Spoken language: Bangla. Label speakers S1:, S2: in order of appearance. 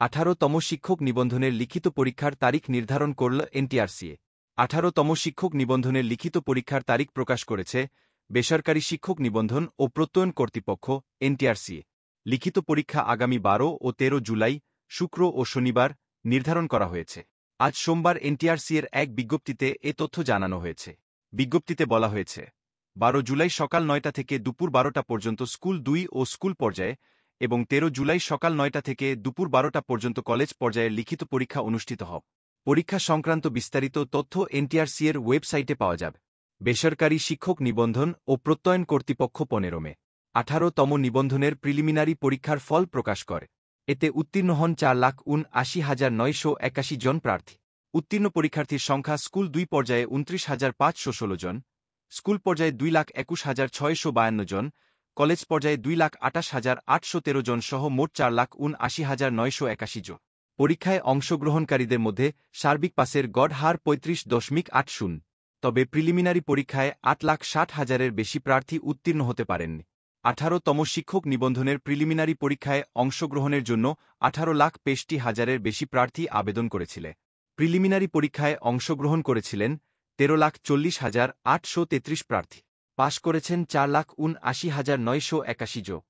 S1: 18তম শিক্ষক নিবন্ধনের লিখিত পরীক্ষার তারিখ নির্ধারণ করল এনটিআরসিএ। 18তম শিক্ষক নিবন্ধনের লিখিত পরীক্ষার তারিখ প্রকাশ করেছে বেসরকারি শিক্ষক নিবন্ধন ও প্রত্যয়ন কর্তৃপক্ষ এনটিআরসিএ। লিখিত পরীক্ষা আগামী 12 ও 13 জুলাই শুক্র ও শনিবার নির্ধারণ করা হয়েছে। আজ সোমবার এনটিআরসিএর এক বিজ্ঞপ্তিতে এ তথ্য জানানো হয়েছে। বিজ্ঞপ্তিতে বলা হয়েছে, 12 জুলাই সকাল 9টা থেকে দুপুর 12টা পর্যন্ত স্কুল 2 ও স্কুল পর্যায়ে এবং 13 জুলাই সকাল 9টা থেকে দুপুর 12টা পর্যন্ত কলেজ পর্যায়ের লিখিত পরীক্ষা অনুষ্ঠিত হবে। পরীক্ষা সংক্রান্ত বিস্তারিত তথ্য এনটিআরসিএর ওয়েবসাইটে পাওয়া যাবে। বেসরকারি শিক্ষক নিবন্ধন ও প্রত্যয়ন কর্তৃপক্ষ 15 মে 18তম নিবন্ধনের প্রিলিমিনারি পরীক্ষার ফল প্রকাশ করে। এতে উত্তীর্ণ হন 4,79,981 জন প্রার্থী। উত্তীর্ণ পরীক্ষার্থীর সংখ্যা স্কুল 2 পর্যায়ে 29,516 জন, স্কুল পর্যায়ে 2,21,652 জন, কলেজ পর্যায়ে 2,28,813 জন সহ মোট 4,79,981 জন। পরীক্ষায় অংশগ্রহণকারীদের মধ্যে সার্বিক পাসের গড় হার 35.80, তবে প্রিলিমিনারি পরীক্ষায় 8,60,000-এর বেশি প্রার্থী উত্তীর্ণ হতে পারেননি। 18তম শিক্ষক নিবন্ধনের প্রিলিমিনারি পরীক্ষায় অংশগ্রহণের জন্য 18,65,000-এর বেশি প্রার্থী আবেদন করেছিলেন। প্রিলিমিনারি পরীক্ষায় অংশগ্রহণ করেছিলেন 13,40,833 প্রার্থী। পাশ করেছেন 4,79,981 জন।